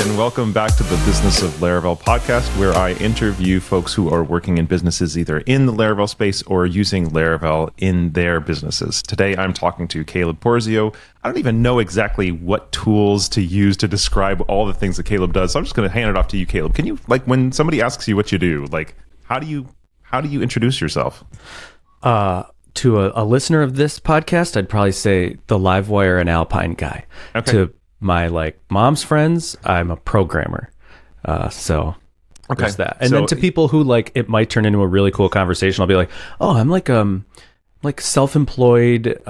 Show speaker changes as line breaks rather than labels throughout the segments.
and welcome back to the Business of Laravel podcast, where I interview folks who are working in businesses either in the Laravel space or using Laravel in their businesses. Today, I'm talking to Caleb Porzio. I don't even know exactly what tools to use to describe all the things that Caleb does, so I'm just going to hand it off to you, Caleb. Can you, like, when somebody asks you what you do, like, how do you introduce yourself?
To a listener of this podcast, I'd probably say the Livewire and Alpine guy.
Okay.
To my mom's friends, I'm a programmer. So there's that. And then to people who it might turn into a really cool conversation, I'll be like, oh, I'm like self-employed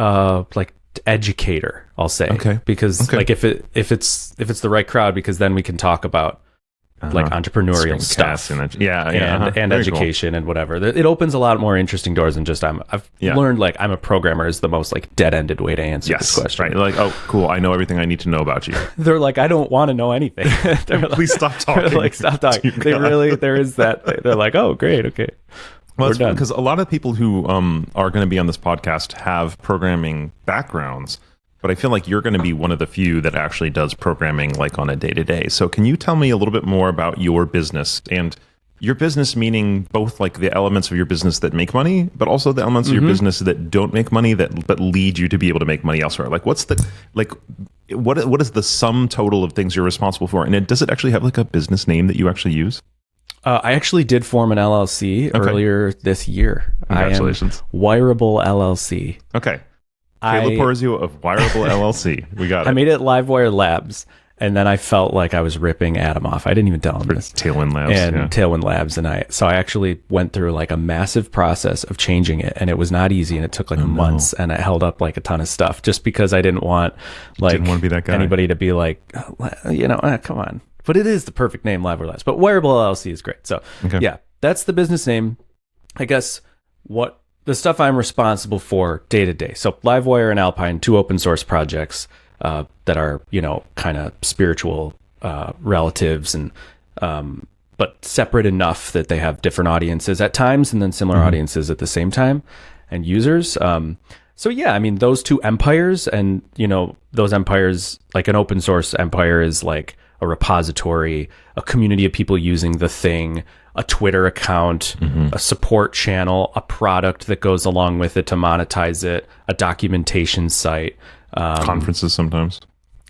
educator, I'll say.
Okay.
Because if it's the right crowd, because then we can talk about entrepreneurial stuff and education and whatever. It opens a lot more interesting doors than just I've learned I'm a programmer is the most dead-ended way to answer this question.
Right. Like, oh, cool, I know everything I need to know about you.
They're like, I don't want to know anything.
Please stop talking.
Stop talking. There is that. They're like, oh, great, okay.
Well, it's because a lot of people who are going to be on this podcast have programming backgrounds, but I feel like you're going to be one of the few that actually does programming on a day-to-day. So can you tell me a little bit more about your business, and your business meaning both the elements of your business that make money, but also the elements of your business that don't make money but lead you to be able to make money elsewhere? What is the sum total of things you're responsible for? And does it actually have a business name that you actually use?
I actually did form an LLC earlier this year.
Congratulations.
I am Wireable LLC.
Okay. Caleb Porzio of Wireable LLC. We got it.
I made it Livewire Labs, and then I felt like I was ripping Adam off. I didn't even tell him this.
Tailwind Labs.
Tailwind Labs. And I actually went through a massive process of changing it, and it was not easy, and it took months, and it held up a ton of stuff just because I didn't want
to be that guy.
Anybody to be come on. But it is the perfect name, Livewire Labs. But Wireable LLC is great. So yeah, that's the business name. I guess the stuff I'm responsible for day to day. So Livewire and Alpine, two open source projects that are, kind of spiritual relatives, and but separate enough that they have different audiences at times, and then similar audiences at the same time, and users. So yeah, I mean, those two empires, and those empires, an open source empire is a repository, a community of people using the thing, a Twitter account, a support channel, a product that goes along with it to monetize it, a documentation site.
Conferences sometimes.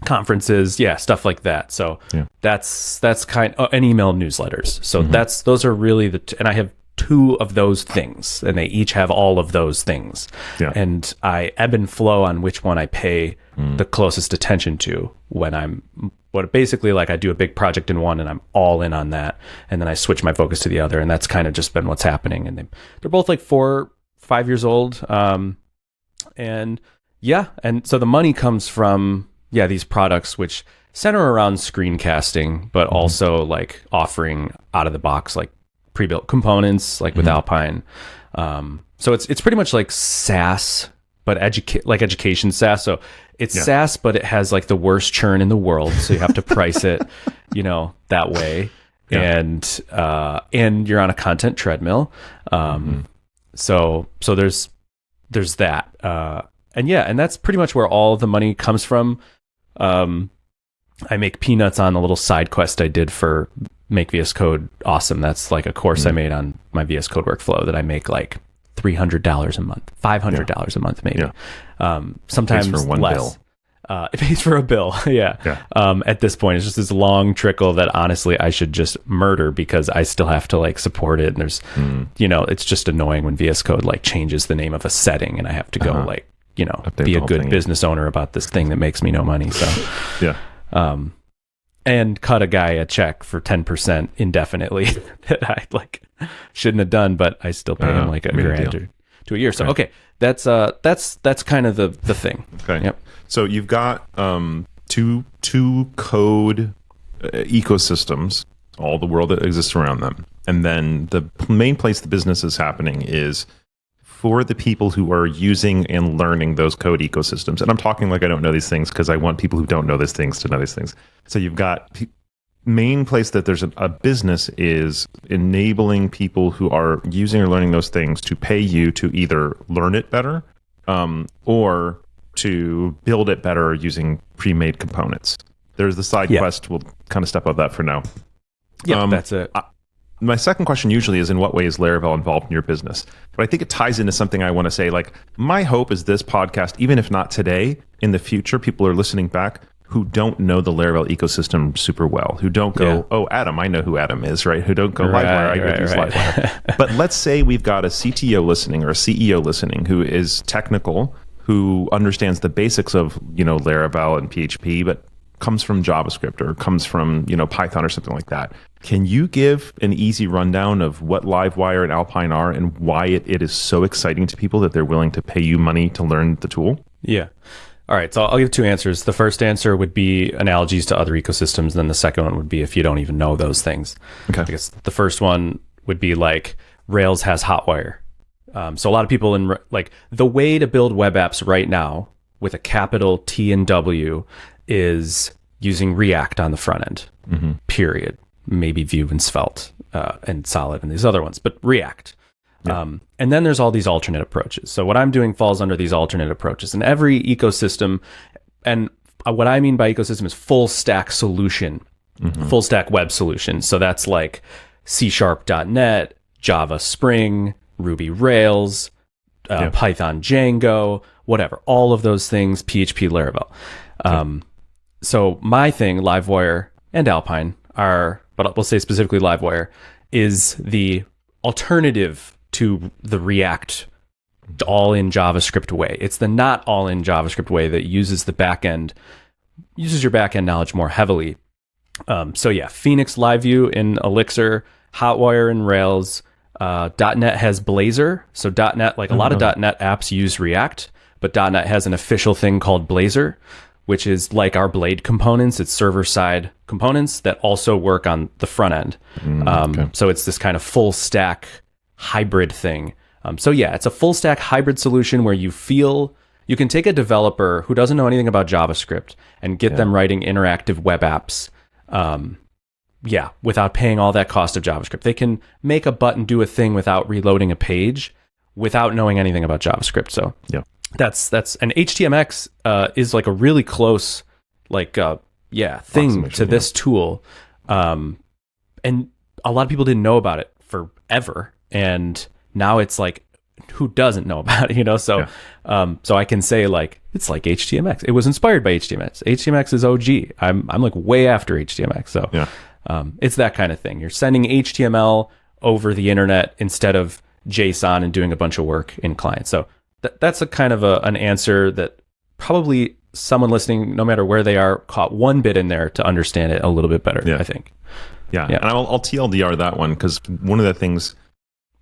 Conferences, yeah, stuff like that. So that's kind of, and email newsletters. So those are really and I have two of those things, and they each have all of those things. Yeah. And I ebb and flow on which one I pay the closest attention to when I'm basically I do a big project in one and I'm all in on that, and then I switch my focus to the other, and that's kind of just been what's happening. And they're both 4-5 years old, and so the money comes from these products which center around screencasting, but also offering out of the box pre-built components with Alpine. So it's pretty much like SaaS, but education SaaS. So it's SaaS, but it has the worst churn in the world. So you have to price it, that way. Yeah. And you're on a content treadmill. So there's that. And that's pretty much where all the money comes from. I make peanuts on a little side quest I did for Make VS Code Awesome. That's a course I made on my VS Code workflow that I make $300 a month, $500 a month maybe. Yeah. Sometimes
it pays for one
less. Bill. It pays for a bill. Yeah. At this point, it's just this long trickle that honestly I should just murder, because I still have to support it. And there's, it's just annoying when VS Code changes the name of a setting, and I have to go update be a good business owner about this thing that makes me no money. So and cut a guy a check for 10% indefinitely that I shouldn't have done, but I still pay him $1,000 to a year. So that's kind of the thing.
Okay. Yep. So you've got two code ecosystems, all the world that exists around them, and then the main place the business is happening is for the people who are using and learning those code ecosystems. And I'm talking I don't know these things, because I want people who don't know these things to know these things. So you've got main place that there's a business is enabling people who are using or learning those things to pay you to either learn it better or to build it better using pre-made components. There's the side quest. We'll kind of step out that for now.
Yeah, that's it.
My second question usually is, in what way is Laravel involved in your business? But I think it ties into something I want to say. Like, my hope is this podcast, even if not today, in the future, people are listening back who don't know the Laravel ecosystem super well, who don't go, oh, Adam, I know who Adam is, right? Who don't go, Livewire, I know who's Livewire. But let's say we've got a CTO listening or a CEO listening who is technical, who understands the basics of, Laravel and PHP, but comes from JavaScript or comes from, Python or something like that. Can you give an easy rundown of what Livewire and Alpine are and why it is so exciting to people that they're willing to pay you money to learn the tool?
Yeah. All right. So I'll give two answers. The first answer would be analogies to other ecosystems. And then the second one would be if you don't even know those things.
Okay.
I guess the first one would be like Rails has Hotwire. So a lot of people the way to build web apps right now with a capital T and W is using React on the front end, period. Maybe Vue and Svelte and Solid and these other ones, but React. Yeah. And then there's all these alternate approaches. So what I'm doing falls under these alternate approaches. And every ecosystem, and what I mean by ecosystem is full stack solution, full stack web solution. So that's like C#.NET, Java Spring, Ruby Rails, Python Django, whatever. All of those things, PHP Laravel. So my thing, Livewire and Alpine but we'll say specifically Livewire, is the alternative to the React all-in JavaScript way. It's the not all-in JavaScript way that uses your backend knowledge more heavily. So yeah, Phoenix Live View in Elixir, Hotwire in Rails. .NET has Blazor. So .NET, like a lot of .NET apps use React, but .NET has an official thing called Blazor, which is like our Blade components. It's server-side components that also work on the front end. So it's this kind of full stack hybrid thing. So yeah, it's a full stack hybrid solution where you can take a developer who doesn't know anything about JavaScript and get them writing interactive web apps. Without paying all that cost of JavaScript. They can make a button do a thing without reloading a page without knowing anything about JavaScript. So that's and HTMX is like a really close thing to this tool. And a lot of people didn't know about it forever. And now it's like, who doesn't know about it, So so I can say like it's like HTMX. It was inspired by HTMX. HTMX is OG. I'm like way after HTMX. So it's that kind of thing. You're sending HTML over the internet instead of JSON and doing a bunch of work in client. So that's a kind of an answer that probably someone listening, no matter where they are, caught one bit in there to understand it a little bit better, I think.
Yeah. And I'll TLDR that one, because one of the things,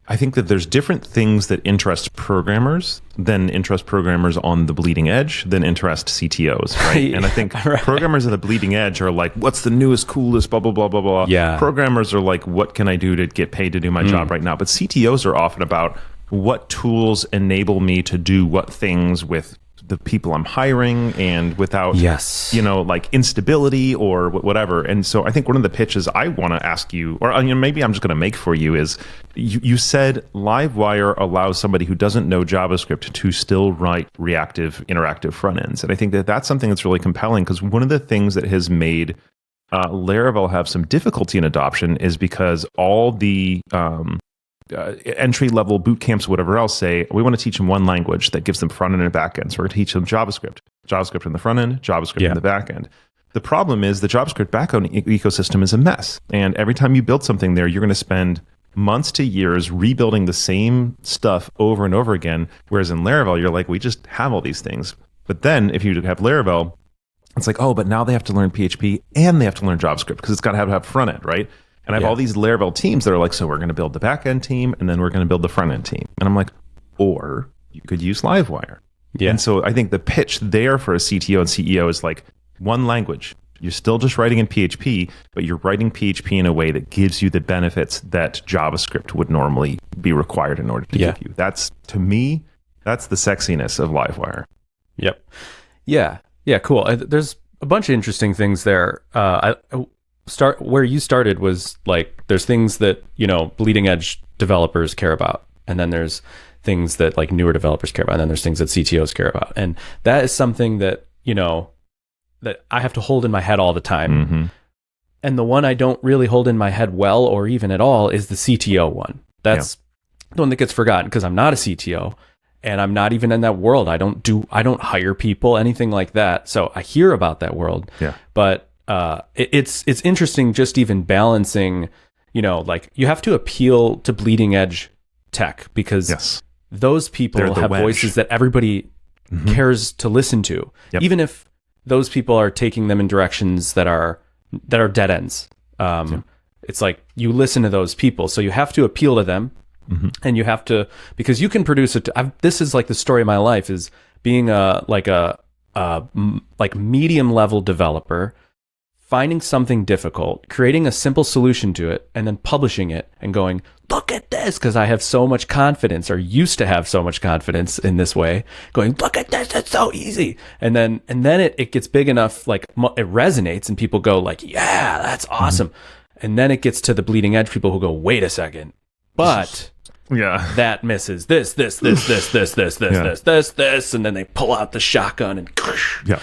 I think that there's different things that interest programmers than interest programmers on the bleeding edge than interest CTOs, right? And I think programmers at the bleeding edge are like, what's the newest, coolest, blah, blah, blah, blah, blah.
Yeah.
Programmers are like, what can I do to get paid to do my job right now? But CTOs are often about what tools enable me to do what things with the people I'm hiring and without, like instability or whatever. And so I think one of the pitches I want to ask you, or maybe I'm just going to make for you, is you said Livewire allows somebody who doesn't know JavaScript to still write reactive, interactive front ends. And I think that that's something that's really compelling, because one of the things that has made Laravel have some difficulty in adoption is because all the entry-level boot camps, whatever else, say, we want to teach them one language that gives them front end and back end. So we're going to teach them JavaScript in the front end, JavaScript in the back end. The problem is the JavaScript backend ecosystem is a mess. And every time you build something there, you're going to spend months to years rebuilding the same stuff over and over again. Whereas in Laravel, you're like, we just have all these things. But then if you have Laravel, it's like, but now they have to learn PHP and they have to learn JavaScript because it's got to have front end, right? And I have all these Laravel teams that are like, so we're going to build the back-end team, and then we're going to build the front-end team. And I'm like, or you could use Livewire. Yeah. And so I think the pitch there for a CTO and CEO is like, one language. You're still just writing in PHP, but you're writing PHP in a way that gives you the benefits that JavaScript would normally be required in order to give you. That's, to me, that's the sexiness of Livewire.
Yep. Yeah, cool. There's a bunch of interesting things there. Where you started was like, there's things that, bleeding edge developers care about. And then there's things that like newer developers care about. And then there's things that CTOs care about. And that is something that, that I have to hold in my head all the time. And the one I don't really hold in my head well or even at all is the CTO one. That's the one that gets forgotten because I'm not a CTO and I'm not even in that world. I don't hire people, anything like that. So I hear about that world. But it's interesting just even balancing, like you have to appeal to bleeding edge tech because those people have voices that everybody cares to listen to, even if those people are taking them in directions that are dead ends. It's like you listen to those people, so you have to appeal to them, and you have to, because you can produce it. This is like the story of my life, is being a medium level developer, finding something difficult, creating a simple solution to it, and then publishing it and going, look at this, because I have so much confidence, or used to have so much confidence in this way, going, look at this, it's so easy. And then it gets big enough, like it resonates and people go like, yeah, that's awesome. And then it gets to the bleeding edge people who go, wait a second, but that misses this, and then they pull out the shotgun and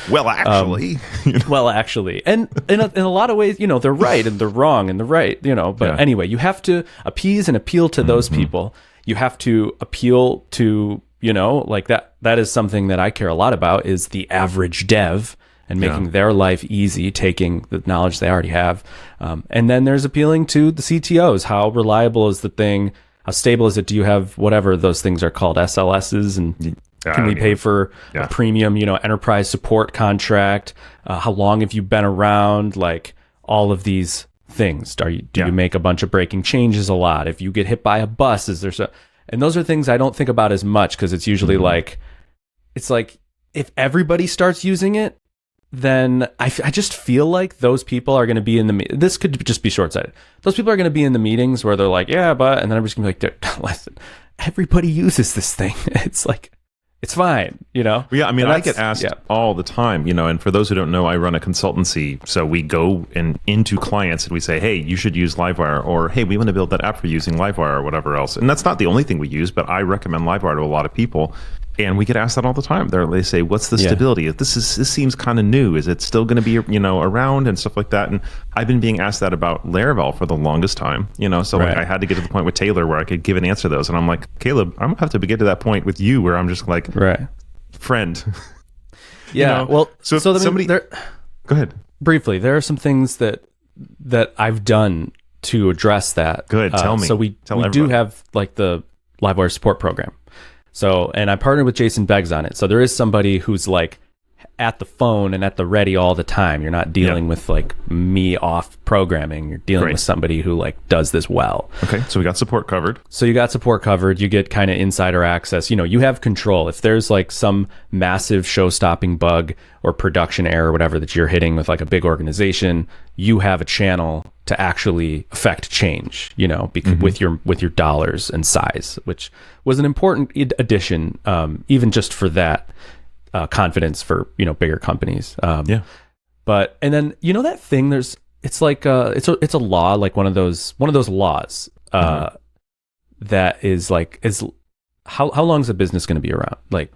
well, actually,
and in a lot of ways, they're right and they're wrong and they're right, but anyway, you have to appease and appeal to those people. You have to appeal to, like that is something that I care a lot about, is the average dev and making their life easy, taking the knowledge they already have. And then there's appealing to the CTOs. How reliable is the thing? How stable is it? Do you have whatever those things are called, SLSs? And can we pay for a premium, enterprise support contract? How long have you been around? Like all of these things. Do you make a bunch of breaking changes a lot? If you get hit by a bus, is there and those are things I don't think about as much, because it's usually it's like if everybody starts using it, then I just feel like those people are going to be in this could just be short-sighted. Those people are going to be in the meetings where they're like, yeah, but, and then everybody's going to be like, listen, everybody uses this thing. It's like, it's fine, Yeah, I mean, I get asked all the time, and for those who don't know, I run a consultancy. So we go into clients and we say, hey, you should use Livewire, or hey, we want to build that app for using Livewire or whatever else. And that's not the only thing we use, but I recommend Livewire to a lot of people. And we get asked that all the time. They say, "What's the stability? This seems kind of new. Is it still going to be around and stuff like that?" And I've been being asked that about Laravel for the longest time. So like I had to get to the point with Taylor where I could give an answer to those. And I'm like, Caleb, I'm gonna have to get to that point with you where I'm just like, friend. Yeah. Well, so somebody go
ahead
briefly. There are some things that I've done to address that.
Good. Tell me.
So we do have like the Livewire support program. So, and I partnered with Jason Beggs on it. So there is somebody who's like at the phone and at the ready all the time. You're not dealing with like me off programming. You're dealing with somebody who like does this well.
Okay. So we got support covered.
You get kind of insider access. You have control. If there's like some massive show-stopping bug or production error or whatever that you're hitting with like a big organization, you have a channel to actually affect change, with your dollars and size, which was an important addition, even just for that confidence for bigger companies. But and then that thing, it's like it's a law, like one of those laws that is like how long is a business going to be around? Like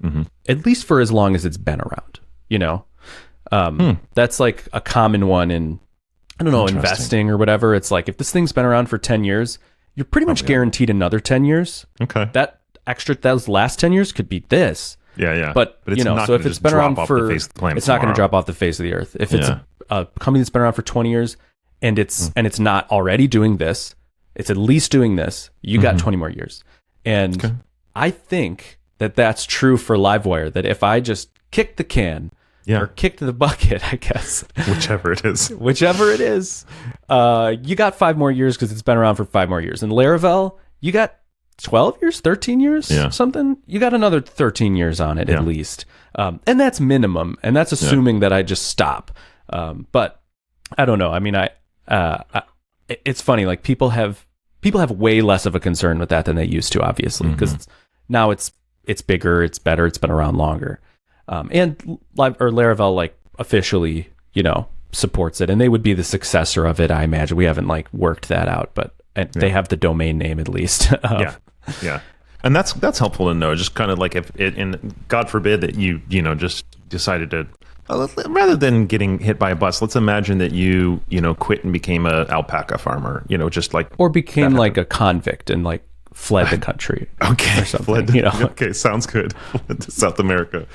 at least for as long as it's been around. That's like a common one in, I don't know, investing or whatever. It's like, if this thing's been around for 10 years, you're pretty much guaranteed another 10 years.
Okay.
Those last 10 years could be this.
Yeah.
But it's so if it's been around for, it's not going to drop off the face of the earth. If it's a company that's been around for 20 years and it's not already doing this, it's at least doing this, you got 20 more years. And I think that's true for Livewire, that if I just kick the can, or kick to the bucket, I guess.
Whichever it is.
You got 5 more years because it's been around for 5 more years. And Laravel, you got 12 years, 13 years, something. You got another 13 years on it at least. And that's minimum. And that's assuming that I just stop. But I don't know. I mean, it's funny. Like people have way less of a concern with that than they used to, obviously, because now it's bigger, it's better, it's been around longer. And Laravel like officially, supports it, and they would be the successor of it, I imagine. We haven't like worked that out, but they have the domain name at least.
Yeah. And that's helpful to know. Just kind of like if it, and God forbid that you just decided to rather than getting hit by a bus, let's imagine that you quit and became a alpaca farmer, just like,
or became like a convict and like fled the country.
Okay.
Or something,
Okay. Sounds good. Fled to South America.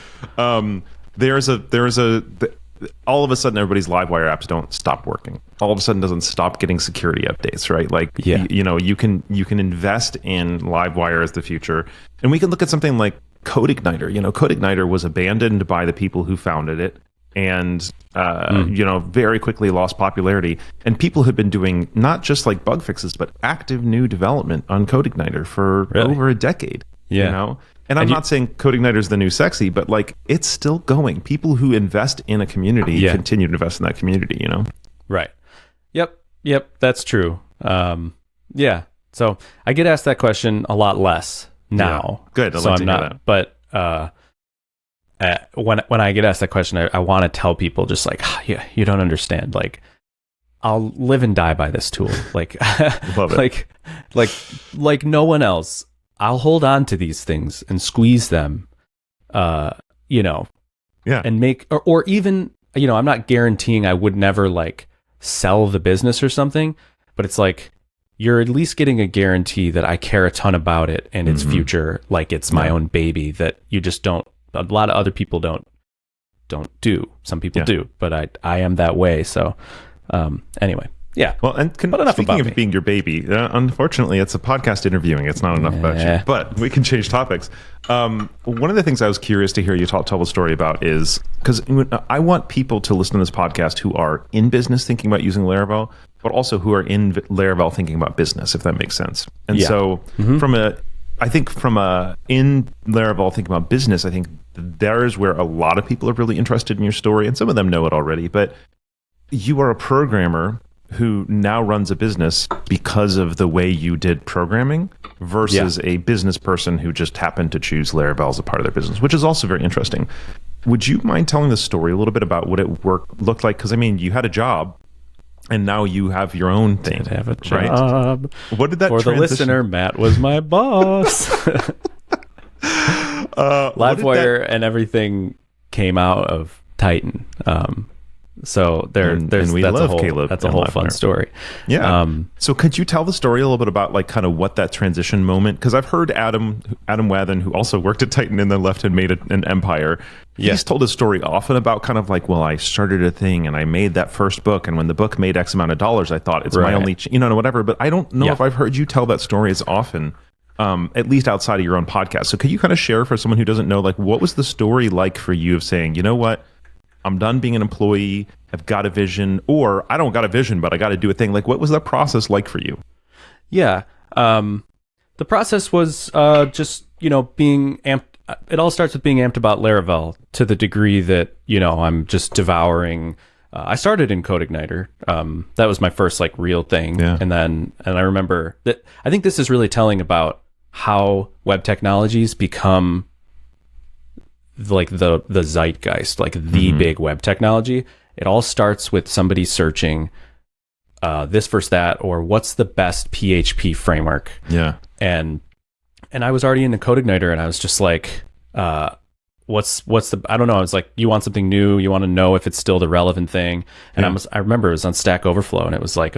All of a sudden everybody's Livewire apps don't stop working. All of a sudden doesn't stop getting security updates, right? Like, you can invest in Livewire as the future. And we can look at something like CodeIgniter. CodeIgniter was abandoned by the people who founded it and, very quickly lost popularity. And people had been doing not just like bug fixes, but active new development on CodeIgniter for over a decade, And I'm not saying CodeIgniter is the new sexy, but like it's still going. People who invest in a community continue to invest in that community,
Right. Yep. That's true. So I get asked that question a lot less now.
Yeah. Good.
So I'm not, but when I get asked that question, I want to tell people just like, you don't understand. Like, I'll live and die by this tool. Like,
love it.
like no one else. I'll hold on to these things and squeeze them, and make, or even, I'm not guaranteeing I would never like sell the business or something, but it's like, you're at least getting a guarantee that I care a ton about it and its future. Like it's my own baby that you just don't, a lot of other people don't do. Some people do, but I am that way. So, anyway. Yeah.
Well, and speaking of being your baby, unfortunately, it's a podcast interviewing. It's not enough about you, but we can change topics. One of the things I was curious to hear you tell the story about is because I want people to listen to this podcast who are in business thinking about using Laravel, but also who are in Laravel thinking about business, if that makes sense. And so from in Laravel thinking about business, I think there's where a lot of people are really interested in your story, and some of them know it already, but you are a programmer who now runs a business because of the way you did programming versus a business person who just happened to choose Laravel as a part of their business, which is also very interesting. Would you mind telling the story a little bit about what it looked like? Because, you had a job and now you have your own thing.
Did have a job.
Right? What did that
For the listener, Matt was my boss. Livewire and everything came out of Titan. So there's
we love Caleb.
That's a whole fun story.
Yeah. So could you tell the story a little bit about like kind of what that transition moment? Because I've heard Adam Wathan, who also worked at Titan and then left and made an empire. He's told his story often about kind of like, well, I started a thing and I made that first book, and when the book made X amount of dollars, I thought it's my only, whatever. But I don't know if I've heard you tell that story as often. At least outside of your own podcast. So could you kind of share for someone who doesn't know, like, what was the story like for you of saying, you know what? I'm done being an employee. I've got a vision, or I don't got a vision, but I got to do a thing. Like, what was that process like for you?
Yeah. The process was just, being amped. It all starts with being amped about Laravel to the degree that, I'm just devouring. I started in CodeIgniter. That was my first like real thing. Yeah. And I remember that I think this is really telling about how web technologies become like the zeitgeist, like the big web technology. It all starts with somebody searching this versus that, or what's the best PHP framework.
Yeah.
And I was already into CodeIgniter, and I was just like, what's the, I don't know. I was like, you want something new. You want to know if it's still the relevant thing. And I remember it was on Stack Overflow, and it was like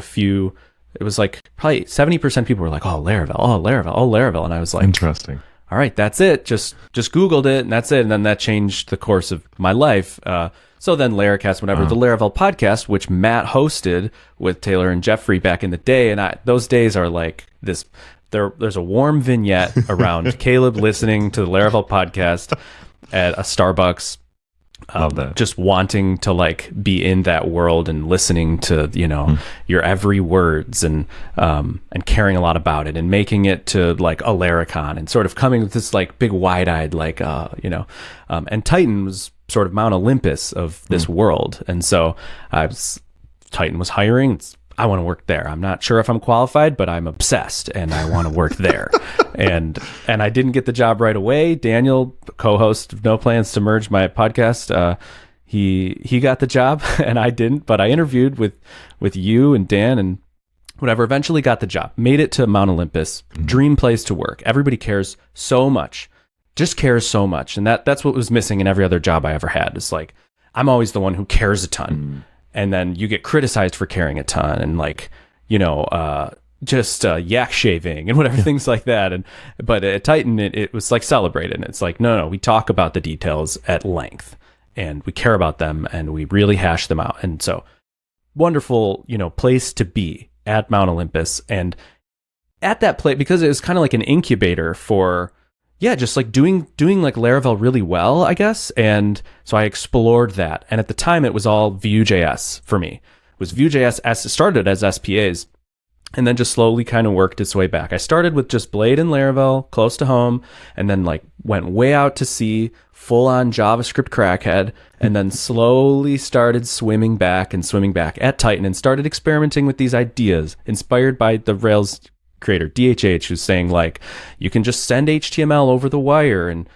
probably 70% people were like, oh, Laravel. And I was like,
interesting.
All right, that's it. Just Googled it, and that's it. And then that changed the course of my life. So then Laracast, whenever the Laravel podcast, which Matt hosted with Taylor and Jeffrey back in the day, and those days are like this. There's a warm vignette around Caleb listening to the Laravel podcast at a Starbucks, just wanting to like be in that world and listening to your every words and caring a lot about it and making it to like a Laracon and sort of coming with this like big wide-eyed like and Titan was sort of Mount Olympus of this world, and so Titan was hiring. I want to work there. I'm not sure if I'm qualified, but I'm obsessed and I want to work there. and I didn't get the job right away. Daniel, co-host of No Plans to Merge my podcast, he got the job and I didn't, but I interviewed with you and Dan and whatever, eventually got the job, made it to Mount Olympus, dream place to work. Everybody cares so much, just cares so much. And that's what was missing in every other job I ever had. It's like, I'm always the one who cares a ton. And then you get criticized for caring a ton and like, just yak shaving and whatever, things like that. But at Titan, it was like celebrated. And it's like, no, we talk about the details at length and we care about them and we really hash them out. And so wonderful, place to be at Mount Olympus. And at that place, because it was kind of like an incubator for, just like doing like Laravel really well, I guess. And so I explored that. And at the time, it was all Vue.js for me. It was Vue.js as it started as SPAs. And then just slowly kind of worked its way back. I started with just Blade and Laravel close to home, and then like went way out to sea, full on JavaScript crackhead, and then slowly started swimming back at Titan and started experimenting with these ideas inspired by the Rails creator DHH, who's saying like, you can just send HTML over the wire and,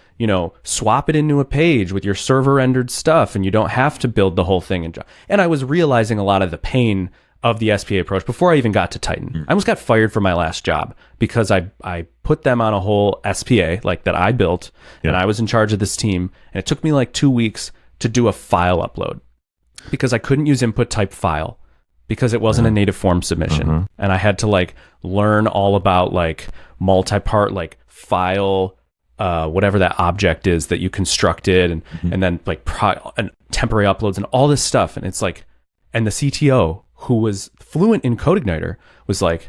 swap it into a page with your server rendered stuff, and you don't have to build the whole thing. And I was realizing a lot of the pain of the SPA approach before I even got to Titan. I almost got fired from my last job because I put them on a whole SPA like that I built, and I was in charge of this team, and it took me like 2 weeks to do a file upload because I couldn't use input type file because it wasn't a native form submission. And I had to like learn all about like multi-part like file, whatever that object is that you constructed, and then like and temporary uploads and all this stuff. And it's like, and the CTO, who was fluent in CodeIgniter, was like,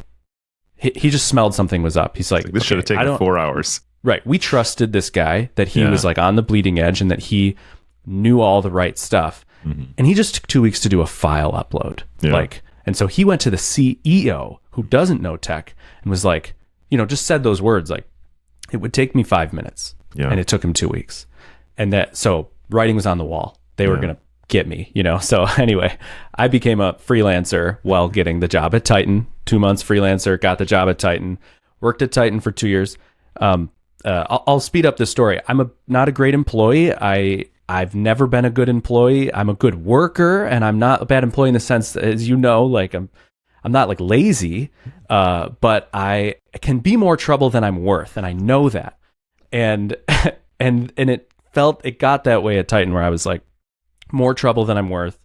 he just smelled something was up. He's like,
this should have taken 4 hours.
Right. We trusted this guy that he was like on the bleeding edge and that he knew all the right stuff. And he just took 2 weeks to do a file upload. And so he went to the CEO who doesn't know tech and was like, just said those words, like, it would take me 5 minutes. And it took him 2 weeks. And so writing was on the wall. They were going to get me, So anyway, I became a freelancer while getting the job at Titan. 2 months freelancer, got the job at Titan, worked at Titan for 2 years. I'll speed up this story. I'm not a great employee. I've never been a good employee. I'm a good worker, and I'm not a bad employee in the sense, as like I'm not like lazy, but I can be more trouble than I'm worth, and I know that. And it got that way at Titan, where I was like, more trouble than I'm worth.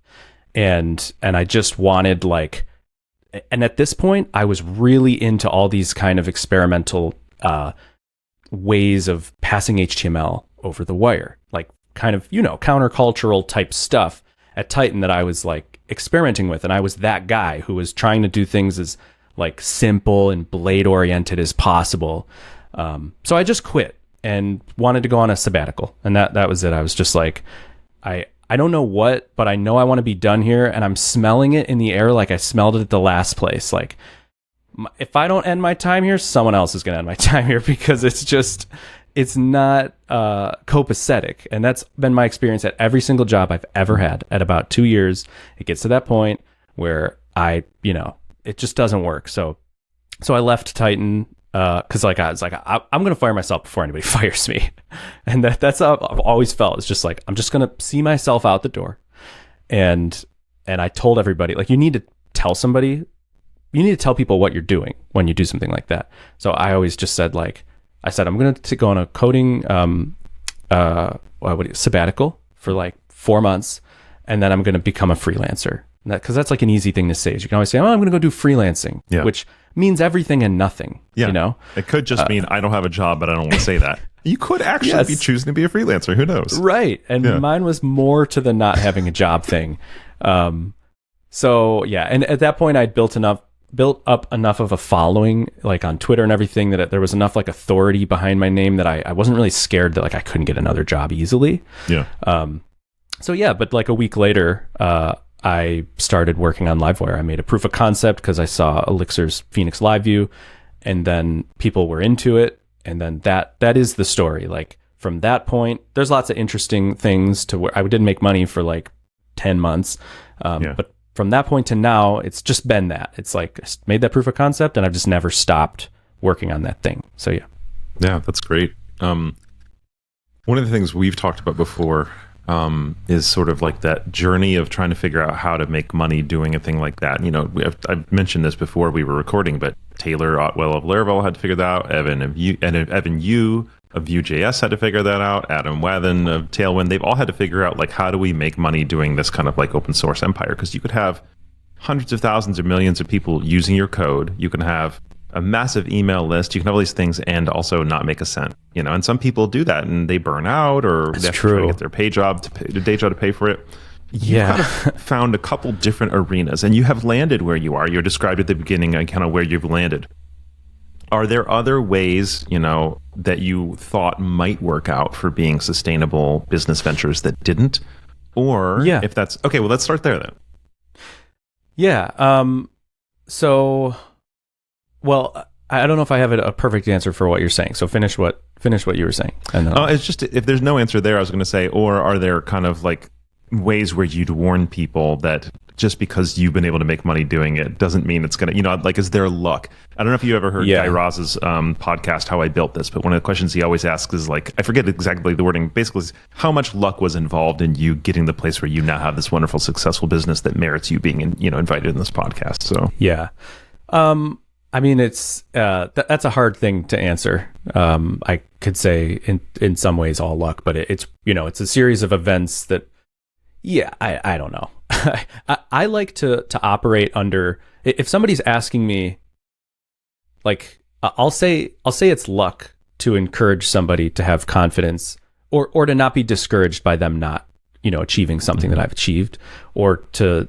And I just wanted like, and at this point I was really into all these kind of experimental ways of passing HTML over the wire, like kind of, countercultural type stuff at Titan that I was like experimenting with. And I was that guy who was trying to do things as like simple and blade oriented as possible. So I just quit and wanted to go on a sabbatical. And that was it. I was just like, I don't know what, but I know I want to be done here, and I'm smelling it in the air like I smelled it at the last place. Like, if I don't end my time here, someone else is going to end my time here, because it's not copacetic. And that's been my experience at every single job I've ever had. At about 2 years, it gets to that point where it just doesn't work. So I left Titan. Because I was like, I'm gonna fire myself before anybody fires me, and that's how I've always felt. It's just like, I'm just gonna see myself out the door, and I told everybody, like, you need to tell somebody, you need to tell people what you're doing when you do something like that. So I always just said, like, I'm gonna go on a coding sabbatical for like 4 months, and then I'm gonna become a freelancer. Because that's like an easy thing to say. Is you can always say, I'm going to go do freelancing, which means everything and nothing.
It could just mean I don't have a job, but I don't want to say that. You could actually be choosing to be a freelancer. Who knows? Right.
And mine was more to the not having a job thing. And at that point I'd built up enough of a following, like on Twitter and everything, that there was enough like authority behind my name that I wasn't really scared that like I couldn't get another job easily. But like a week later, I started working on Livewire. I made a proof of concept because I saw Elixir's Phoenix Live View, and then people were into it. And then that is the story. Like, from that point, there's lots of interesting things to where I didn't make money for like 10 months. But from that point to now, it's just been that. It's like, I made that proof of concept and I've just never stopped working on that thing. So yeah.
Yeah, that's great. One of the things we've talked about before is sort of like that journey of trying to figure out how to make money doing a thing like that. I've mentioned this before we were recording, but Taylor Otwell of Laravel had to figure that out. Evan, you Vue.js had to figure that out. Adam Wathan of Tailwind, they've all had to figure out, like, how do we make money doing this kind of like open source empire? Because you could have hundreds of thousands or millions of people using your code. You can have a massive email list. You can have all these things and also not make a cent. And some people do that and they burn out, or they have to try to get their day job to pay for it.
Yeah.
You've kind of found a couple different arenas, and you have landed where you are. You're described at the beginning and kind of where you've landed. Are there other ways, that you thought might work out for being sustainable business ventures that didn't? Or if that's okay, well, let's start there then.
Yeah. Well, I don't know if I have a perfect answer for what you're saying. So finish what you were saying. And then
it's just, if there's no answer there, I was going to say, or are there kind of like ways where you'd warn people that just because you've been able to make money doing it doesn't mean it's going to, like, is there luck? I don't know if you ever heard Guy Raz's podcast, How I Built This, but one of the questions he always asks is, like, I forget exactly the wording, basically is how much luck was involved in you getting the place where you now have this wonderful, successful business that merits you being, invited in this podcast. So,
yeah. I mean, it's that's a hard thing to answer. I could say in some ways all luck, but it's it's a series of events that, I don't know. I like to operate under, if somebody's asking me, like, I'll say it's luck to encourage somebody to have confidence or to not be discouraged by them not, achieving something that I've achieved, or to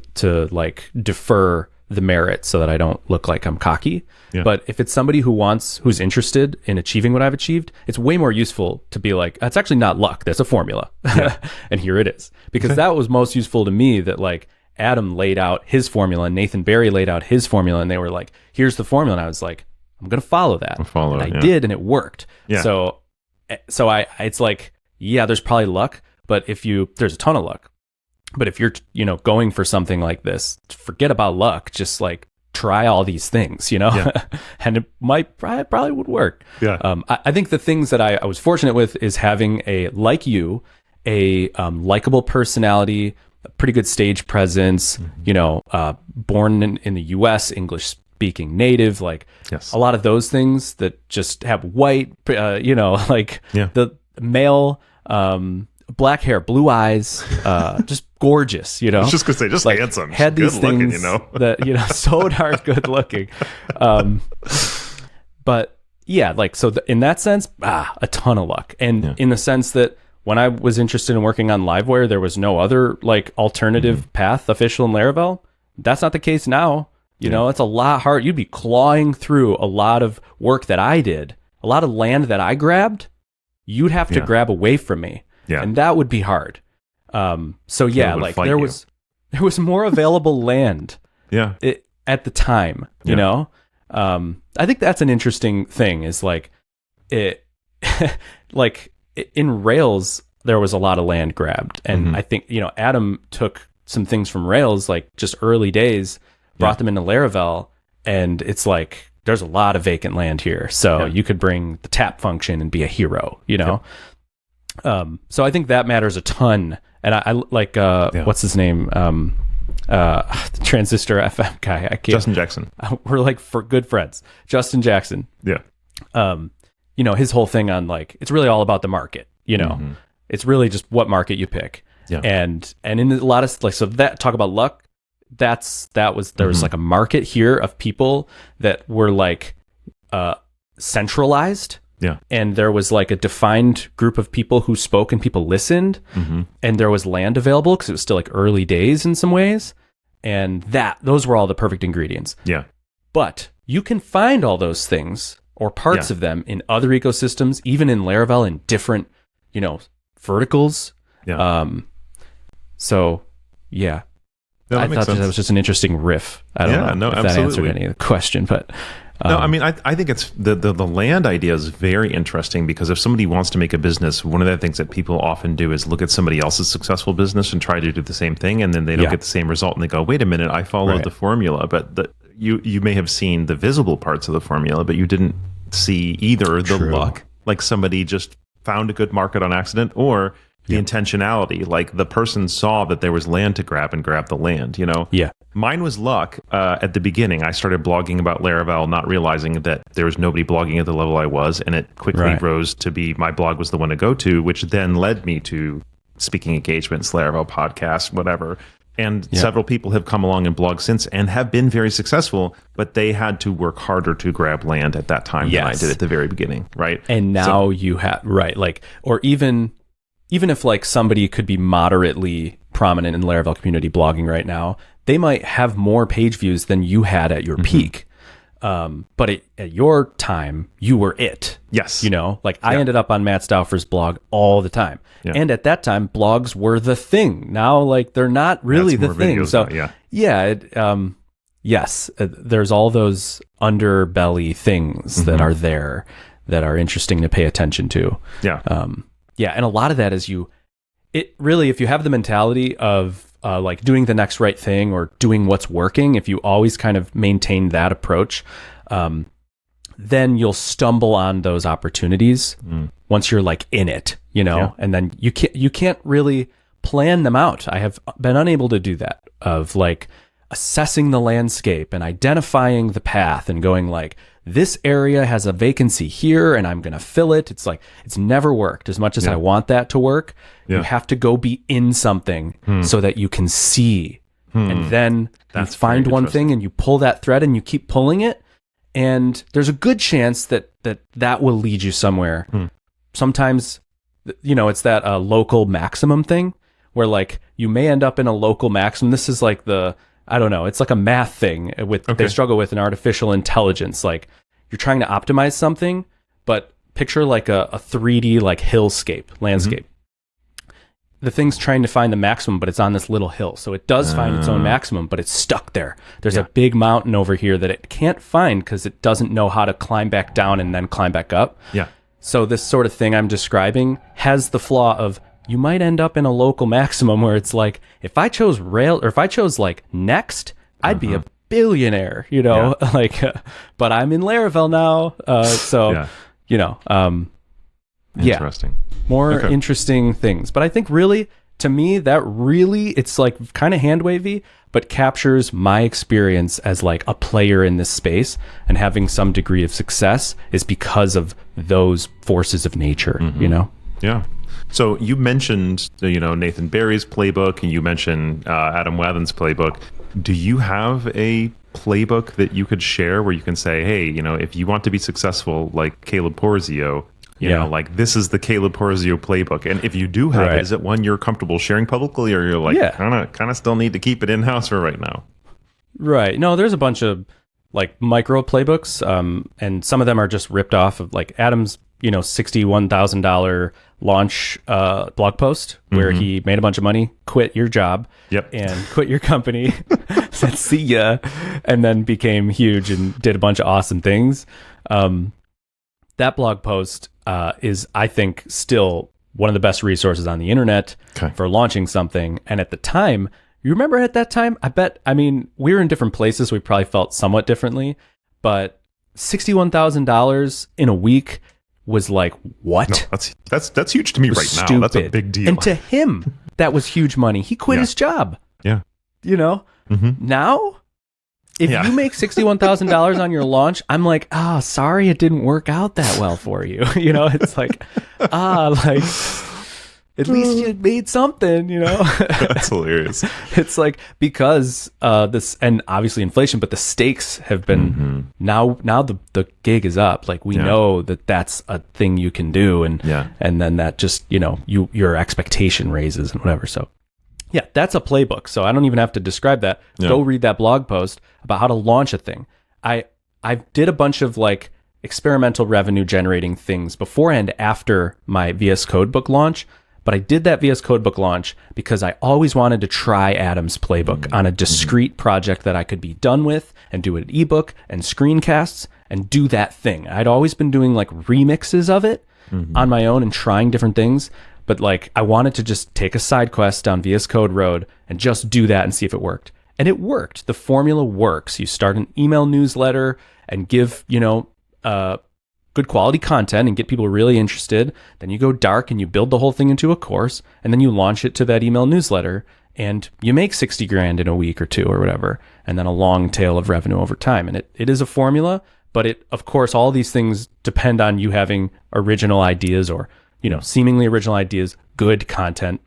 like defer the merit so that I don't look like I'm cocky. Yeah. But if it's somebody who's interested in achieving what I've achieved, it's way more useful to be like, that's actually not luck. There's a formula. Yeah. And here it is. Because that was most useful to me, that like Adam laid out his formula and Nathan Barry laid out his formula, and they were like, here's the formula. And I was like, I'm going to follow that. I did, and it worked. Yeah. So it's like, there's probably luck, but there's a ton of luck. But if you're, going for something like this, forget about luck. Just like try all these things, and it probably would work. Yeah. I think the things that I was fortunate with is having a likable personality, a pretty good stage presence, born in the US, English speaking native, like a lot of those things that just have white, the male, black hair, blue eyes, just gorgeous,
I was just gonna say, just like, handsome,
had these things that so darn good looking, but in that sense, a ton of luck, and in the sense that when I was interested in working on Livewire, there was no other like alternative path official in Laravel. That's not the case now. It's a lot hard. You'd be clawing through a lot of work that I did, a lot of land that I grabbed. You'd have to grab away from me. Yeah. And that would be hard. There was more available land at the time, you know? I think that's an interesting thing, is like it like in Rails there was a lot of land grabbed, and I think Adam took some things from Rails, like just early days, brought them into Laravel, and it's like there's a lot of vacant land here, so you could bring the tap function and be a hero, so I think that matters a ton. And I like what's his name, the Transistor FM guy, I can't,
Justin Jackson.
We're like good friends, Justin Jackson. His whole thing on like, it's really all about the market, it's really just what market you pick. And in a lot of like, so that talk about luck, there was like a market here of people that were like centralized. And there was like a defined group of people who spoke and people listened, and there was land available because it was still like early days in some ways. And those were all the perfect ingredients. But you can find all those things or parts of them in other ecosystems, even in Laravel, in different, verticals. I thought that was just an interesting riff. I don't know if that answered any of the question, but
no, I mean, I think it's the land idea is very interesting, because if somebody wants to make a business, one of the things that people often do is look at somebody else's successful business and try to do the same thing, and then they don't get the same result, and they go, wait a minute, I followed the formula, but you may have seen the visible parts of the formula, but you didn't see either the luck, like somebody just found a good market on accident, or the intentionality. Like the person saw that there was land to grab and grab the land, you know?
Yeah.
Mine was luck. At the beginning, I started blogging about Laravel, not realizing that there was nobody blogging at the level I was. And it quickly rose to be my blog was the one to go to, which then led me to speaking engagements, Laravel podcast, whatever. And several people have come along and blogged since and have been very successful, but they had to work harder to grab land at that time than I did at the very beginning, right?
And now you have, like, or even if like somebody could be moderately prominent in the Laravel community blogging right now, they might have more page views than you had at your peak. But at your time, you were it.
Yes.
You know, like I ended up on Matt Stauffer's blog all the time. Yeah. And at that time, blogs were the thing. Now, like, they're not really the thing. So, yes, there's all those underbelly things that are there that are interesting to pay attention to.
Yeah.
And a lot of that is if you have the mentality of like doing the next right thing or doing what's working, if you always kind of maintain that approach, then you'll stumble on those opportunities once you're like in it, you know, and then you can't really plan them out. I have been unable to do that, of like assessing the landscape and identifying the path and going like, this area has a vacancy here and I'm going to fill it. It's like, it's never worked as much as I want that to work. You have to go be in something so that you can see. And then you find one thing and you pull that thread and you keep pulling it. And there's a good chance that will lead you somewhere. Sometimes, you know, it's that local maximum thing where like you may end up in a local maximum. This is like I don't know. It's like a math thing they struggle with in artificial intelligence. Like you're trying to optimize something, but picture like a 3D like hillscape, landscape. The thing's trying to find the maximum, but it's on this little hill. So it does find its own maximum, but it's stuck there. There's a big mountain over here that it can't find because it doesn't know how to climb back down and then climb back up. Yeah. So this sort of thing I'm describing has the flaw of you might end up in a local maximum where it's like, if I chose like Next, I'd be a billionaire, you know, like, but I'm in Laravel now. You know,
interesting.
More interesting things. But I think really, to me, it's like kind of hand wavy, but captures my experience as like a player in this space and having some degree of success is because of those forces of nature, you know?
Yeah. So you mentioned, you know, Nathan Barry's playbook, and you mentioned Adam Wathan's playbook. Do you have a playbook that you could share where you can say, hey, you know, if you want to be successful like Caleb Porzio, you know, like this is the Caleb Porzio playbook. And if you do have it, is it one you're comfortable sharing publicly, or you're like kind of still need to keep it in house for right now?
Right. No, there's a bunch of like micro playbooks, and some of them are just ripped off of like Adam's, you know, $61,000 launch blog post where he made a bunch of money, quit your job, and quit your company, said see ya, and then became huge and did a bunch of awesome things. That blog post is, I think, still one of the best resources on the internet for launching something. And at the time, you remember at that time, I mean, we were in different places. We probably felt somewhat differently, but $61,000 in a week was like, what?
No, that's huge to me right now. That's a big deal.
And to him, that was huge money. He quit his job.
Yeah.
You know, now if you make $61,000 on your launch, I'm like, sorry, it didn't work out that well for you. You know, it's like, like at least you made something, you know?
That's hilarious.
It's like, because this, and obviously inflation, but the stakes have been now the gig is up. Like we know that that's a thing you can do. And then that just, you know, your expectation raises and whatever. So yeah, that's a playbook. So I don't even have to describe that. Go read that blog post about how to launch a thing. I did a bunch of like experimental revenue generating things before and after my VS Codebook launch. But I did that VS Codebook launch because I always wanted to try Adam's playbook on a discrete project that I could be done with and do an ebook and screencasts and do that thing. I'd always been doing like remixes of it on my own and trying different things. But like I wanted to just take a side quest down VS Code Road and just do that and see if it worked. And it worked. The formula works. You start an email newsletter and give, you know, good quality content and get people really interested. Then you go dark and you build the whole thing into a course, and then you launch it to that email newsletter, and you make 60 grand in a week or two or whatever, and then a long tail of revenue over time. And it is a formula, but of course, all these things depend on you having original ideas or, seemingly original ideas, good content,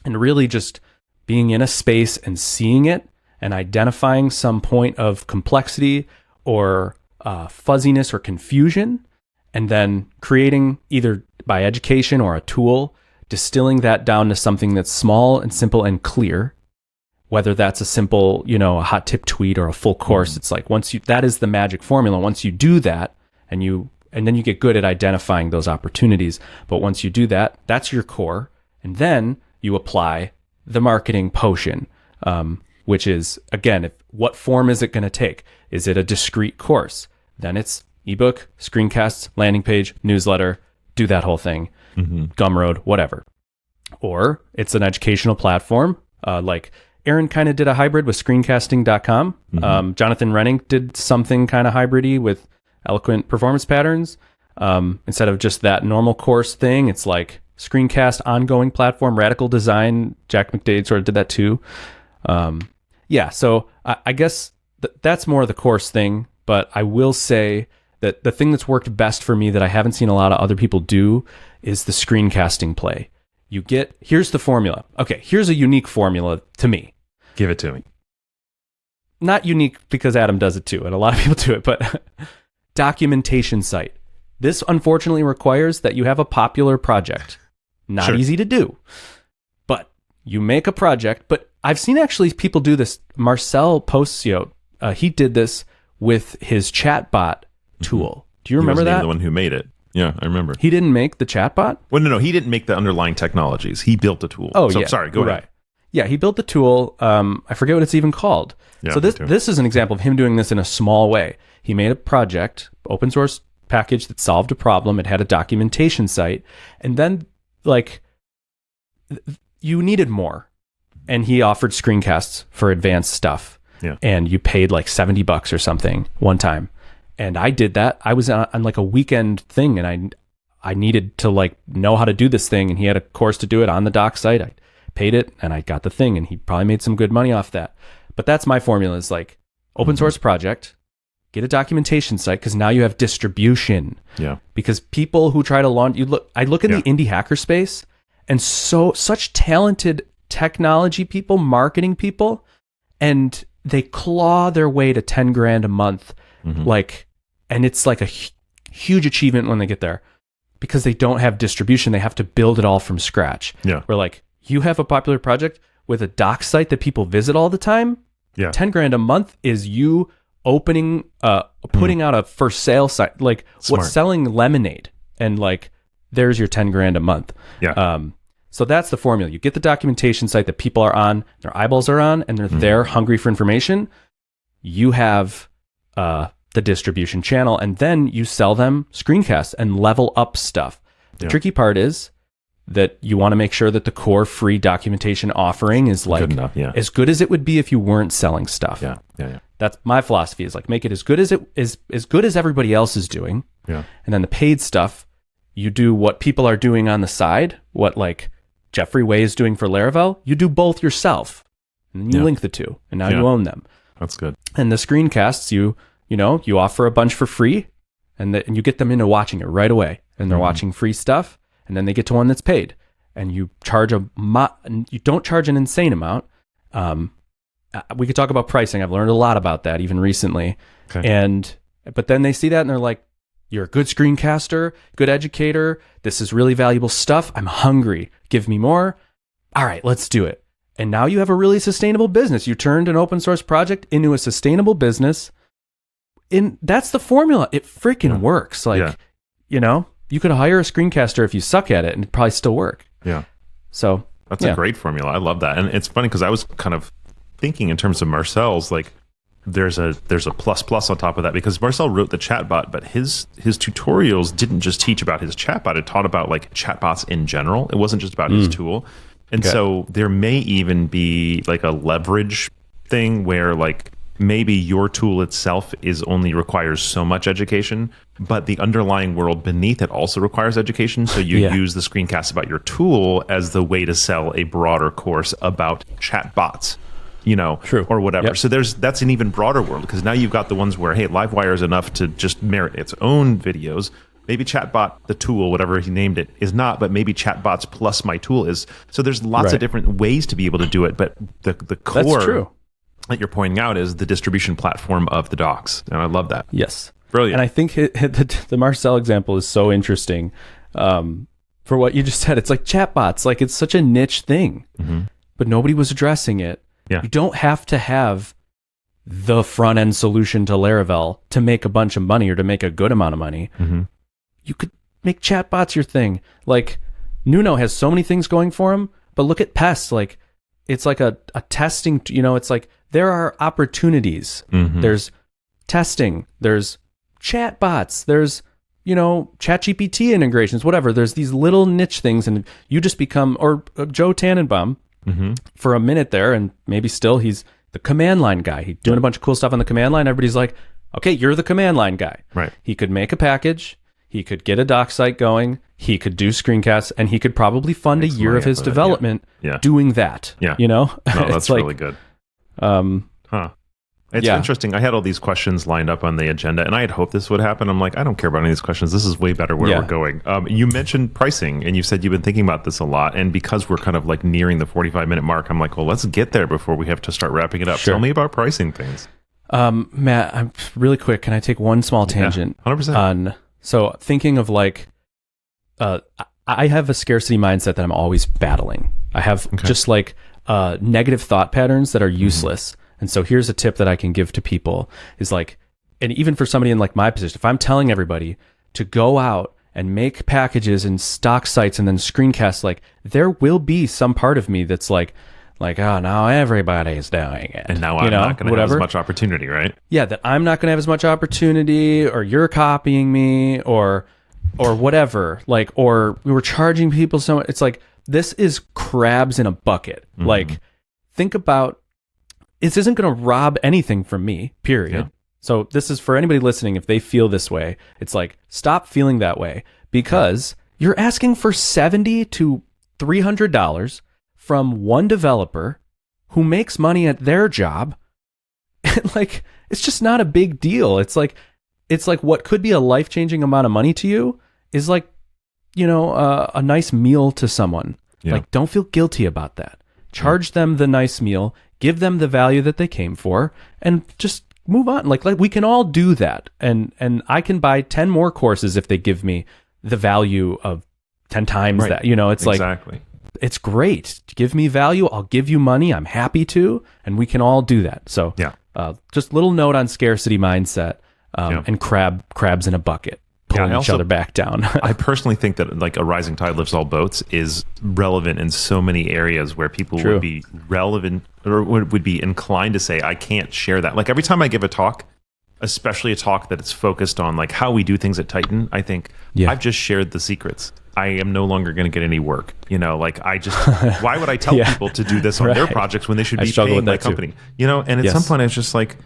and really just being in a space and seeing it and identifying some point of complexity or fuzziness or confusion, and then creating either by education or a tool, distilling that down to something that's small and simple and clear, whether that's a simple, a hot tip tweet or a full course. It's like that is the magic formula. Once you do that and then you get good at identifying those opportunities. But once you do that, that's your core. And then you apply the marketing potion, which is, again, what form is it going to take? Is it a discrete course? Then it's ebook, screencasts, landing page, newsletter, do that whole thing, Gumroad, whatever. Or it's an educational platform, like Aaron kind of did a hybrid with screencasting.com. Jonathan Renning did something kind of hybridy with Eloquent Performance Patterns. Instead of just that normal course thing, it's like screencast, ongoing platform, radical design. Jack McDade sort of did that too. So I guess that's more the course thing, but I will say that the thing that's worked best for me that I haven't seen a lot of other people do is the screencasting play. Here's the formula. Okay, here's a unique formula to me.
Give it to me.
Not unique because Adam does it too, and a lot of people do it, but documentation site. This unfortunately requires that you have a popular project. Not easy to do, but you make a project. But I've seen actually people do this. Marcel Porzio, he did this with his chatbot tool. Do you remember that?
The one who made it. Yeah, I remember.
He didn't make the chatbot?
Well, no, he didn't make the underlying technologies. He built a tool.
Oh,
so,
yeah.
Sorry, go ahead.
Yeah, he built the tool. I forget what it's even called.
Yeah,
so this is an example of him doing this in a small way. He made a project, open source package that solved a problem. It had a documentation site. And then, you needed more. And he offered screencasts for advanced stuff.
Yeah.
And you paid like $70 or something one time. And I did that. I was on like a weekend thing, and I needed to know how to do this thing. And he had a course to do it on the doc site. I paid it and I got the thing, and he probably made some good money off that. But that's my formula, is open source project, get a documentation site, because now you have distribution.
Yeah.
Because people who try to launch, I look in the indie hacker space, and such talented technology people, marketing people, and they claw their way to 10 grand a month. And it's like a huge achievement when they get there, because they don't have distribution. They have to build it all from scratch.
Yeah.
Where you have a popular project with a doc site that people visit all the time.
Yeah.
10 grand a month is you opening, putting out a for sale site, what's selling lemonade, and there's your 10 grand a month.
Yeah.
So that's the formula. You get the documentation site that people are on, their eyeballs are on, and they're there hungry for information. You have the distribution channel, and then you sell them screencasts and level up stuff. The tricky part is that you want to make sure that the core free documentation offering is
good enough,
as good as it would be if you weren't selling stuff.
Yeah.
That's my philosophy, is make it as good as as good as everybody else is doing.
Yeah.
And then the paid stuff, you do what people are doing on the side, what Jeffrey Way is doing for Laravel, you do both yourself. And then you link the two, and now you own them.
That's good.
And the screencasts, you offer a bunch for free, and you get them into watching it right away, and they're watching free stuff, and then they get to one that's paid, and you charge you don't charge an insane amount. We could talk about pricing. I've learned a lot about that even recently.
Okay.
But then they see that and they're like, you're a good screencaster, good educator. This is really valuable stuff. I'm hungry. Give me more. All right, let's do it. And now you have a really sustainable business. You turned an open source project into a sustainable business. That's the formula. It freaking works. You could hire a screencaster if you suck at it, and it'd probably still work.
Yeah.
So
that's a great formula. I love that. And it's funny because I was kind of thinking in terms of Marcel's, there's a plus on top of that, because Marcel wrote the chatbot, but his tutorials didn't just teach about his chatbot. It taught about chatbots in general. It wasn't just about his tool. And so there may even be a leverage thing where maybe your tool itself only requires so much education, but the underlying world beneath it also requires education. So you use the screencast about your tool as the way to sell a broader course about chatbots,
True.
or whatever.
Yep.
So that's an even broader world, because now you've got the ones where, hey, Livewire is enough to just merit its own videos. Maybe Chatbot, the tool, whatever he named it, is not, but maybe Chatbots plus my tool is. So there's lots of different ways to be able to do it, but the core
That's true.
that you're pointing out is the distribution platform of the docs. And I love that.
Yes.
Brilliant.
And I think the Marcel example is so interesting for what you just said. It's like chatbots, like it's such a niche thing, but nobody was addressing it.
Yeah.
You don't have to have the front end solution to Laravel to make a bunch of money or to make a good amount of money. You could make chatbots your thing. Like Nuno has so many things going for him, but look at Pest. Like it's like a testing, it's like there are opportunities. There's testing, there's chatbots, there's, ChatGPT integrations, whatever. There's these little niche things, and you just become, or Joe Tannenbaum for a minute there, and maybe still he's the command line guy. He's doing a bunch of cool stuff on the command line. Everybody's like, okay, you're the command line guy.
Right.
He could make a package. He could get a doc site going. He could do screencasts, and he could probably fund a year of his development doing that.
Yeah.
No,
that's really good. It's interesting. I had all these questions lined up on the agenda, and I had hoped this would happen. I'm like, I don't care about any of these questions. This is way better where we're going. You mentioned pricing, and you said you've been thinking about this a lot. And because we're kind of like nearing the 45-minute mark, I'm like, well, let's get there before we have to start wrapping it up. Sure. Tell me about pricing things.
Matt, I'm really quick. Can I take one small tangent?
100%.
So thinking of like, I have a scarcity mindset that I'm always battling. I have just like negative thought patterns that are useless. And so here's a tip that I can give to people is like, and even for somebody in like my position, if I'm telling everybody to go out and make packages and stock sites and then screencast, like there will be some part of me that's like, oh, now everybody's doing it.
And now I'm not going to have as much opportunity, right?
Yeah, that I'm not going to have as much opportunity, or you're copying me, or whatever. Like, or we were charging people so much. It's like, this is crabs in a bucket. Like, think about, this isn't going to rob anything from me, period. Yeah. So this is for anybody listening, if they feel this way, it's like, stop feeling that way, because you're asking for $70 to $300 from one developer who makes money at their job. And like, it's just not a big deal. It's like what could be a life-changing amount of money to you is like, a nice meal to someone. Yeah. Like, don't feel guilty about that. Charge them the nice meal, give them the value that they came for, and just move on. Like we can all do that. And I can buy 10 more courses if they give me the value of 10 times that, it's
exactly.
It's great. Give me value. I'll give you money. I'm happy to. And we can all do that. So just a little note on scarcity mindset and crabs in a bucket, pulling each other back down.
I personally think that like a rising tide lifts all boats is relevant in so many areas where people would be relevant or would be inclined to say, I can't share that. Like every time I give a talk, especially a talk that it's focused on like how we do things at Titan, I think I've just shared the secrets. I am no longer going to get any work. Like I just, why would I tell people to do this on their projects when they should be paying my company? And at some point I was just like,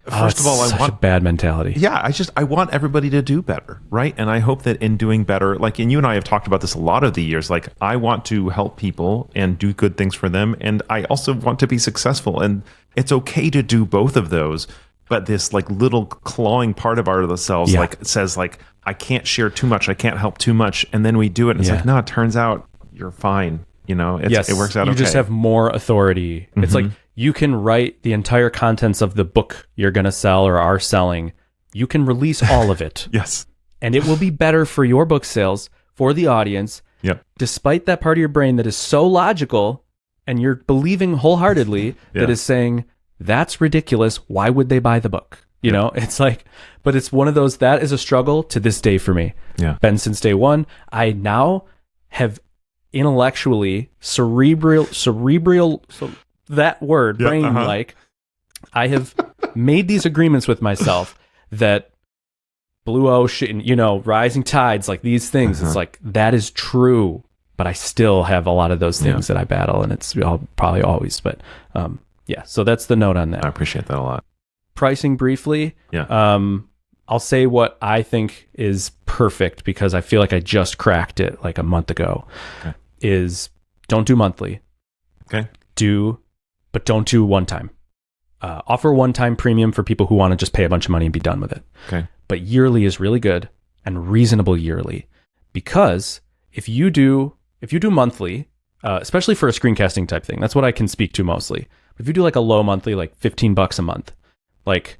first of all, I want
a bad mentality.
Yeah, I want everybody to do better, right? And I hope that in doing better, like, and you and I have talked about this a lot of the years, like I want to help people and do good things for them. And I also want to be successful. And it's okay to do both of those. But this like little clawing part of ourselves like says like, I can't share too much. I can't help too much. And then we do it. And it's like, no, it turns out you're fine. It works out okay.
You just have more authority. It's like you can write the entire contents of the book you're going to sell or are selling. You can release all of it.
Yes.
And it will be better for your book sales, for the audience.
Yep.
Despite that part of your brain that is so logical and you're believing wholeheartedly that is saying, that's ridiculous. Why would they buy the book? It's like, but it's one of those, that is a struggle to this day for me.
Yeah.
Been since day one. I now have intellectually, cerebral, so that word, brain-like, I have made these agreements with myself that blue ocean, rising tides, like these things, it's like, that is true, but I still have a lot of those things that I battle, and it's probably always, but so that's the note on that.
I appreciate that a lot.
pricing briefly.
Yeah.
I'll say what I think is perfect because I feel like I just cracked it like a month ago.
Okay.
Is don't do monthly.
Okay.
But don't do one time. Offer one-time premium for people who want to just pay a bunch of money and be done with it.
Okay.
But yearly is really good and reasonable yearly, because if you do monthly, especially for a screencasting type thing, that's what I can speak to mostly. If you do like a low monthly, like $15 a month, like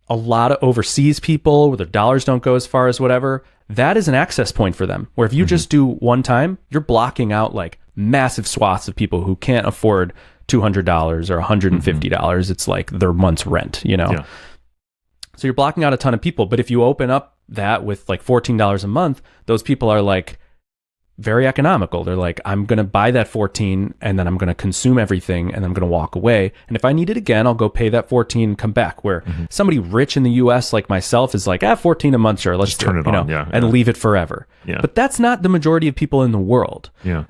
a lot of overseas people where their dollars don't go as far as whatever, that is an access point for them. Where if you just do one time, you're blocking out like massive swaths of people who can't afford $200 or $150. It's like their month's rent, you know?
Yeah.
So you're blocking out a ton of people. But if you open up that with like $14 a month, those people are like very economical. They're like, I'm going to buy that 14 and then I'm going to consume everything and I'm going to walk away. And if I need it again, I'll go pay that 14 and come back. Where somebody rich in the US like myself is like, 14 a month, sure, let's
just turn it on,
and leave it forever.
Yeah.
But that's not the majority of people in the world.
Yeah.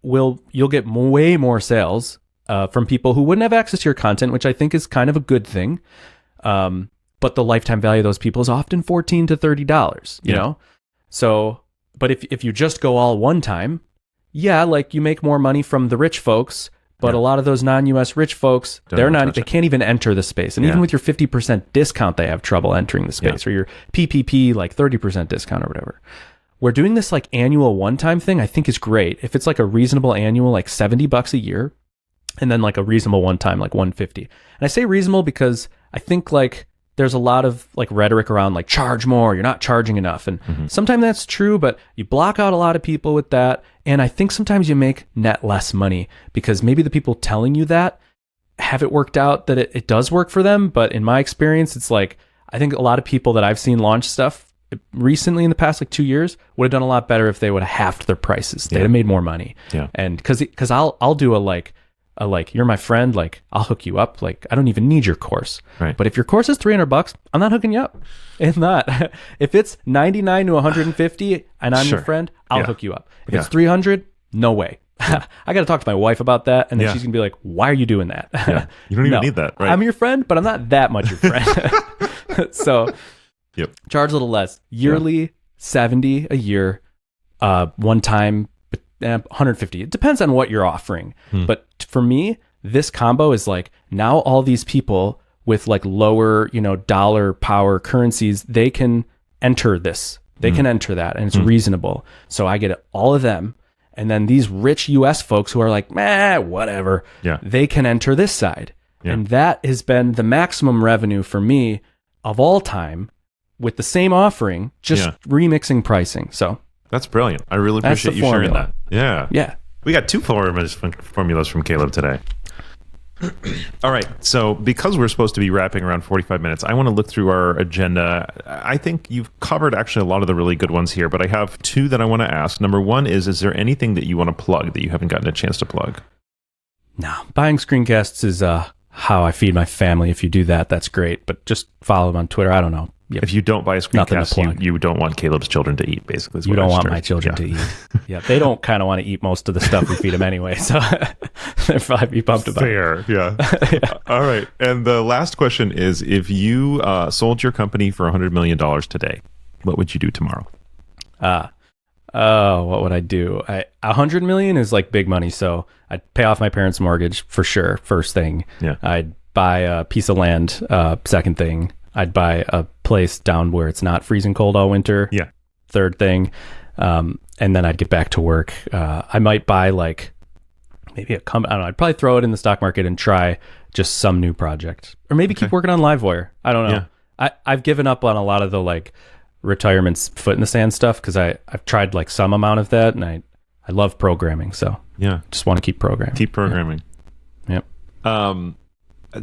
You'll get way more sales from people who wouldn't have access to your content, which I think is kind of a good thing. But the lifetime value of those people is often $14 to $30, you know? So, but if you just go all one time, like you make more money from the rich folks, but a lot of those non-US rich folks, they can't even enter the space. And even with your 50% discount, they have trouble entering the space, or your PPP, like 30% discount or whatever. We're doing this like annual one-time thing, I think is great. If it's like a reasonable annual, like $70 a year, and then like a reasonable one-time, like $150. And I say reasonable because I think like there's a lot of like rhetoric around like charge more, you're not charging enough. And sometimes that's true, but you block out a lot of people with that. And I think sometimes you make net less money because maybe the people telling you that have it worked out that it does work for them. But in my experience, it's like, I think a lot of people that I've seen launch stuff recently in the past like 2 years would have done a lot better if they would have halved their prices. They'd have made more money.
Yeah.
And because I'll do a like you're my friend, like I'll hook you up, like I don't even need your course.
Right.
But if your course is $300, I'm not hooking you up. It's not. If it's 99 to 150 and I'm your friend, I'll hook you up. If it's 300, no way. I got to talk to my wife about that, and then she's gonna be like, "Why are you doing that?
You don't even need that. Right?
I'm your friend, but I'm not that much your friend." So, charge a little less. Yearly, $70 a year. One time, $150. It depends on what you're offering. But for me, this combo is like now all these people with like lower, dollar power currencies, they can enter this. They can enter that, and it's reasonable. So I get all of them. And then these rich US folks who are like, whatever, they can enter this side. Yeah. And that has been the maximum revenue for me of all time with the same offering, just remixing pricing. So
that's brilliant. I really appreciate you sharing that. Yeah.
Yeah.
We got 2 formulas from Caleb today. All right. So because we're supposed to be wrapping around 45 minutes, I want to look through our agenda. I think you've covered actually a lot of the really good ones here, but I have 2 that I want to ask. Number 1 is there anything that you want to plug that you haven't gotten a chance to plug?
No. Buying screencasts is how I feed my family. If you do that, that's great. But just follow them on Twitter. I don't know.
Yep. If you don't buy a screencast, you don't want Caleb's children to eat, basically.
You don't want my children to eat. Yeah, they don't kind of want to eat most of the stuff we feed them anyway, so they'll probably be pumped about
it. Fair, yeah. All right, and the last question is, if you sold your company for $100 million today, what would you do tomorrow?
What would I do? $100 million is like big money, so I'd pay off my parents' mortgage for sure, first thing.
Yeah.
I'd buy a piece of land, second thing. I'd buy a place down where it's not freezing cold all winter.
Yeah.
Third thing. And then I'd get back to work. I might buy like maybe I don't know. I'd probably throw it in the stock market and try just some new project, or maybe keep working on Livewire. I don't know. Yeah. I've given up on a lot of the like retirement's foot in the sand stuff because I've tried like some amount of that, and I love programming. So just want to keep programming.
Keep programming.
Yep.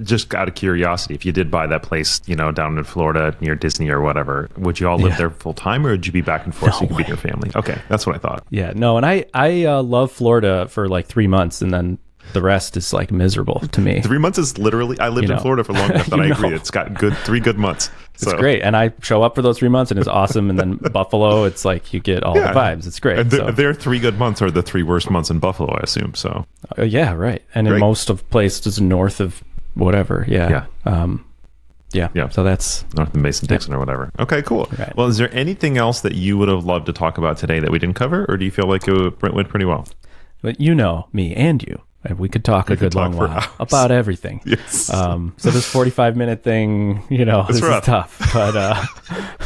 Just out of curiosity, if you did buy that place, down in Florida near Disney or whatever, would you all live there full time, or would you be back and forth so you could be with your family? Okay, that's what I thought.
Yeah, no, and I love Florida for like 3 months, and then the rest is like miserable to me.
3 months is literally, I lived in Florida for long enough that I agree. It's got 3 good months.
It's great. And I show up for those 3 months and it's awesome. And then Buffalo, it's like you get all the vibes. It's great.
And their 3 good months are the 3 worst months in Buffalo, I assume. So
yeah, right. And in most of places north of whatever. Yeah. So that's
North and Mason-Dixon or whatever. Okay, cool.
Right.
Well, is there anything else that you would have loved to talk about today that we didn't cover, or do you feel like it went pretty well?
But you know me and you. And we could talk a good long while about everything.
Yes.
So this 45-minute thing, this is tough.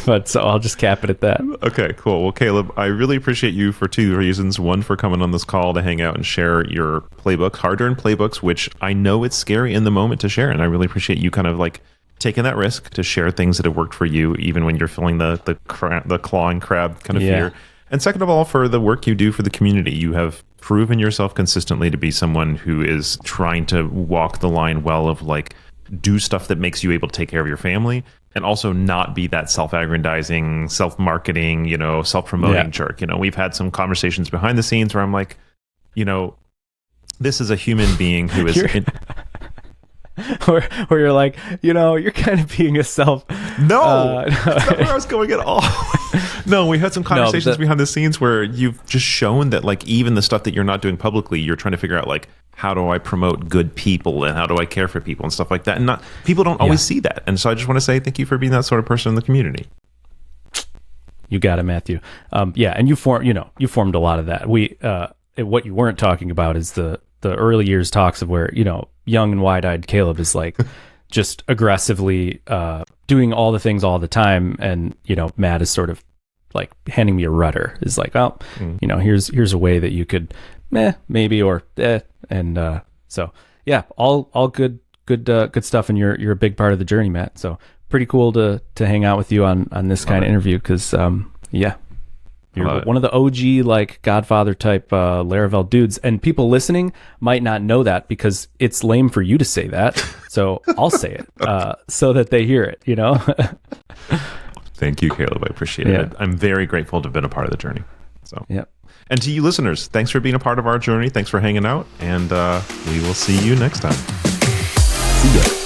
But so I'll just cap it at that.
Okay, cool. Well, Caleb, I really appreciate you for two reasons. One, for coming on this call to hang out and share your playbook, hard-earned playbooks, which I know it's scary in the moment to share. And I really appreciate you kind of like taking that risk to share things that have worked for you, even when you're feeling the clawing crab kind of fear. And second of all, for the work you do for the community. You have proven yourself consistently to be someone who is trying to walk the line well of like do stuff that makes you able to take care of your family and also not be that self-aggrandizing, self-marketing, self-promoting jerk. We've had some conversations behind the scenes where I'm like, this is a human being who is...
where you're like, you're kind of being a self...
No, that's not where I was going at all. No, we had some conversations behind the scenes where you've just shown that like even the stuff that you're not doing publicly, you're trying to figure out like, how do I promote good people and how do I care for people and stuff like that? And people don't always see that. And so I just want to say thank you for being that sort of person in the community.
You got it, Matthew. And you formed a lot of that. What you weren't talking about is the early years talks of where, young and wide-eyed Caleb is like just aggressively doing all the things all the time. And, Matt is sort of like handing me a rudder. Is like, well, here's a way that you could maybe or and so yeah, all good stuff. And you're a big part of the journey, Matt. So pretty cool to hang out with you on this kind of interview because you're one of the OG like Godfather type Laravel dudes, and people listening might not know that because it's lame for you to say that. So I'll say it so that they hear it.
Thank you, Caleb. I appreciate it. I'm very grateful to have been a part of the journey. So and to you listeners, thanks for being a part of our journey. Thanks for hanging out, and we will see you next time.
See ya.